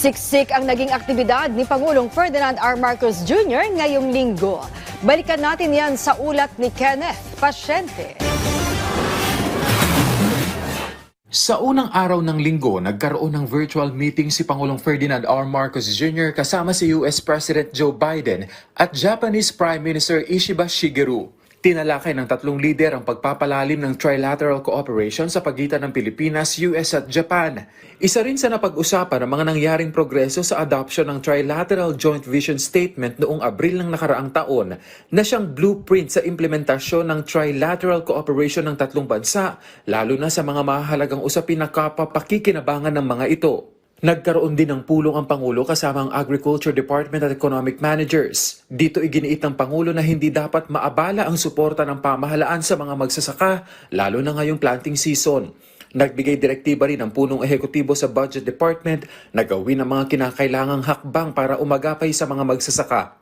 Siksik ang naging aktibidad ni Pangulong Ferdinand R. Marcos Jr. ngayong linggo. Balikan natin yan sa ulat ni Kenneth Pasyente. Sa unang araw ng linggo, nagkaroon ng virtual meeting si Pangulong Ferdinand R. Marcos Jr. kasama si US President Joe Biden at Japanese Prime Minister Ishiba Shigeru. Tinalakay ng tatlong lider ang pagpapalalim ng trilateral cooperation sa pagitan ng Pilipinas, US at Japan. Isa rin sa napag-usapan ang mga nangyaring progreso sa adoption ng Trilateral Joint Vision Statement noong Abril ng nakaraang taon na siyang blueprint sa implementasyon ng trilateral cooperation ng tatlong bansa, lalo na sa mga mahalagang usapin na kapapakikinabangan ng mga ito. Nagkaroon din ng pulong ang Pangulo kasama ang Agriculture Department at Economic Managers. Dito iginiit ng Pangulo na hindi dapat maabala ang suporta ng pamahalaan sa mga magsasaka, lalo na ngayong planting season. Nagbigay direktiba rin ang punong ehekutibo sa Budget Department na gawin ang mga kinakailangang hakbang para umagapay sa mga magsasaka.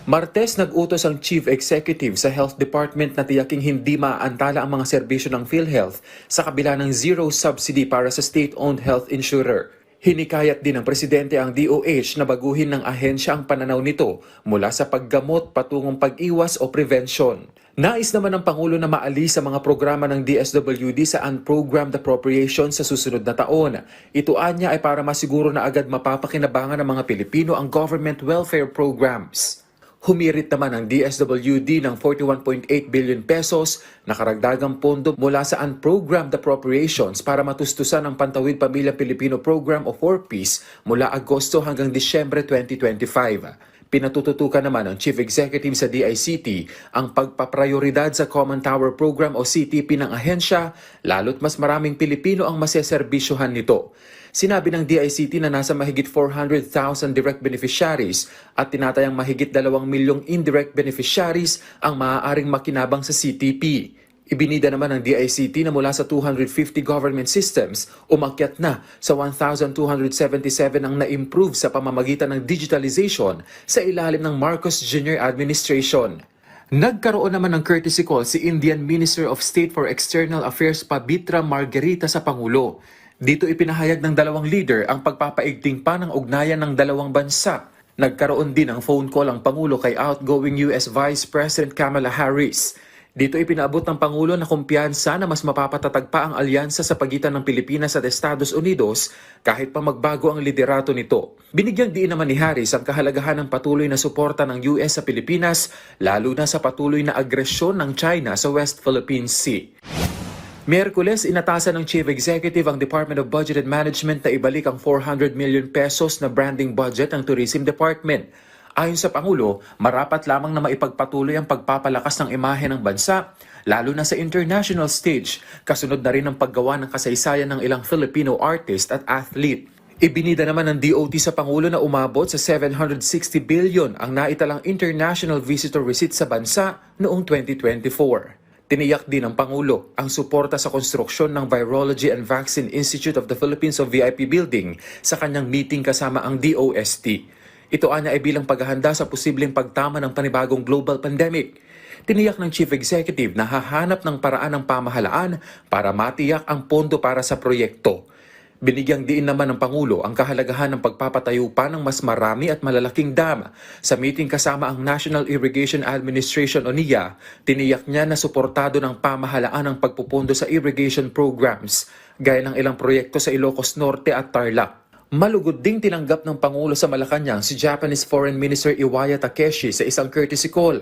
Martes, nag-utos ang Chief Executive sa Health Department na tiyaking hindi maaantala ang mga serbisyo ng PhilHealth sa kabila ng zero subsidy para sa state-owned health insurer. Hinikayat din ng Presidente ang DOH na baguhin ng ahensya ang pananaw nito mula sa paggamot patungong pag-iwas o prevention. Nais naman ng Pangulo na maalis sa mga programa ng DSWD sa unprogrammed appropriations sa susunod na taon. Ito anya ay para masiguro na agad mapapakinabangan ng mga Pilipino ang government welfare programs. Humirit naman ang DSWD ng 41.8 billion pesos na karagdagang pondo mula sa unprogrammed appropriations para matustusan ang Pantawid Pamilya Pilipino Program o 4Ps mula Agosto hanggang Disyembre 2025. Pinatututukan naman ng Chief Executive sa DICT ang pagpaprioridad sa Common Tower Program o CTP ng ahensya, lalo't mas maraming Pilipino ang maseserbisyohan nito. Sinabi ng DICT na nasa mahigit 400,000 direct beneficiaries at tinatayang mahigit 2 milyong indirect beneficiaries ang maaaring makinabang sa CTP. Ibinida naman ng DICT na mula sa 250 government systems, umakyat na sa 1,277 ang na-improve sa pamamagitan ng digitalization sa ilalim ng Marcos Jr. Administration. Nagkaroon naman ng courtesy call si Indian Minister of State for External Affairs Pabitra Margarita sa Pangulo. Dito ipinahayag ng dalawang leader ang pagpapaigting pa ng ugnayan ng dalawang bansa. Nagkaroon din ng phone call ang Pangulo kay outgoing US Vice President Kamala Harris. Dito ipinaabot ng Pangulo na kumpiyansa na mas mapapatatag pa ang alyansa sa pagitan ng Pilipinas at Estados Unidos kahit pa magbago ang liderato nito. Binigyang diin naman ni Harris ang kahalagahan ng patuloy na suporta ng US sa Pilipinas, lalo na sa patuloy na agresyon ng China sa West Philippine Sea. Miyerkules, inatasan ng Chief Executive ang Department of Budget and Management na ibalik ang 400 million pesos na branding budget ng Tourism Department. Ayon sa Pangulo, marapat lamang na maipagpatuloy ang pagpapalakas ng imahe ng bansa, lalo na sa international stage, kasunod na rin ang paggawa ng kasaysayan ng ilang Filipino artist at athlete. Ibinida naman ng DOT sa Pangulo na umabot sa 760 billion ang naitalang international visitor receipt sa bansa noong 2024. Tiniyak din ng Pangulo ang suporta sa konstruksyon ng Virology and Vaccine Institute of the Philippines o VIP Building sa kanyang meeting kasama ang DOST. Ito anya ay bilang paghahanda sa posibleng pagtama ng panibagong global pandemic. Tiniyak ng Chief Executive na hahanap ng paraan ng pamahalaan para matiyak ang pondo para sa proyekto. Binigyang diin naman ng Pangulo ang kahalagahan ng pagpapatayo pa ng mas marami at malalaking dam. Sa meeting kasama ang National Irrigation Administration o NIA, tiniyak niya na suportado ng pamahalaan ang pagpupondo sa irrigation programs, gaya ng ilang proyekto sa Ilocos Norte at Tarlac. Malugod ding tinanggap ng Pangulo sa Malacanang si Japanese Foreign Minister Iwaya Takeshi sa isang courtesy call.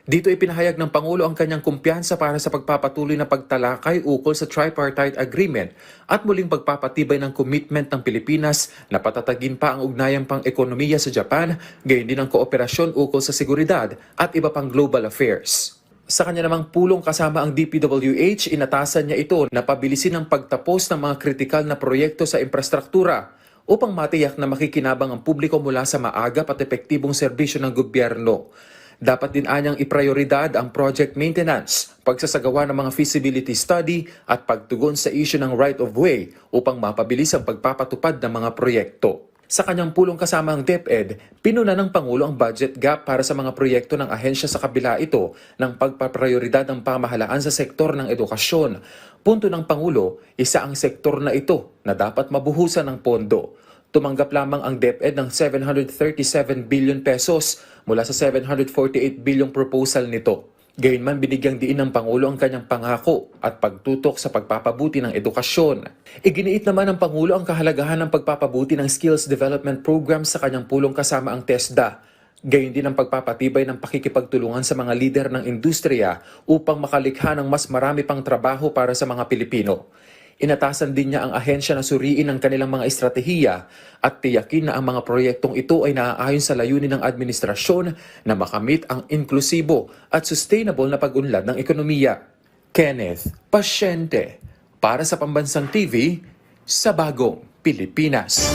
Dito ipinahayag ng Pangulo ang kanyang kumpiyansa para sa pagpapatuloy na pagtalakay ukol sa Tripartite Agreement at muling pagpapatibay ng commitment ng Pilipinas na patatagin pa ang ugnayang pang-ekonomiya sa Japan, gayon din ang kooperasyon ukol sa seguridad at iba pang global affairs. Sa kanya namang pulong kasama ang DPWH, inatasan niya ito na pabilisin ang pagtapos ng mga kritikal na proyekto sa infrastruktura upang matiyak na makikinabang ang publiko mula sa maagap at epektibong serbisyo ng gobyerno. Dapat din anyang iprioridad ang project maintenance, pagsasagawa ng mga feasibility study at pagtugon sa issue ng right-of-way upang mapabilis ang pagpapatupad ng mga proyekto. Sa kanyang pulong kasama ang DepEd, pinuna ng Pangulo ang budget gap para sa mga proyekto ng ahensya sa kabila ito ng pagpaprioridad ng pamahalaan sa sektor ng edukasyon. Punto ng Pangulo, isa ang sektor na ito na dapat mabuhusan ng pondo. Tumanggap lamang ang DepEd ng 737 billion pesos mula sa 748 bilyong proposal nito. Gayunman binigyang diin ng Pangulo ang kanyang pangako at pagtutok sa pagpapabuti ng edukasyon. Iginiit naman ng Pangulo ang kahalagahan ng pagpapabuti ng skills development program sa kanyang pulong kasama ang TESDA. Gayon din ang pagpapatibay ng pakikipagtulungan sa mga lider ng industriya upang makalikha ng mas marami pang trabaho para sa mga Pilipino. Inatasan din niya ang ahensya na suriin ang kanilang mga estratehiya at tiyakin na ang mga proyektong ito ay naaayon sa layunin ng administrasyon na makamit ang inklusibo at sustainable na pag-unlad ng ekonomiya. Kenneth Pasyente, para sa Pambansang TV, sa Bagong Pilipinas.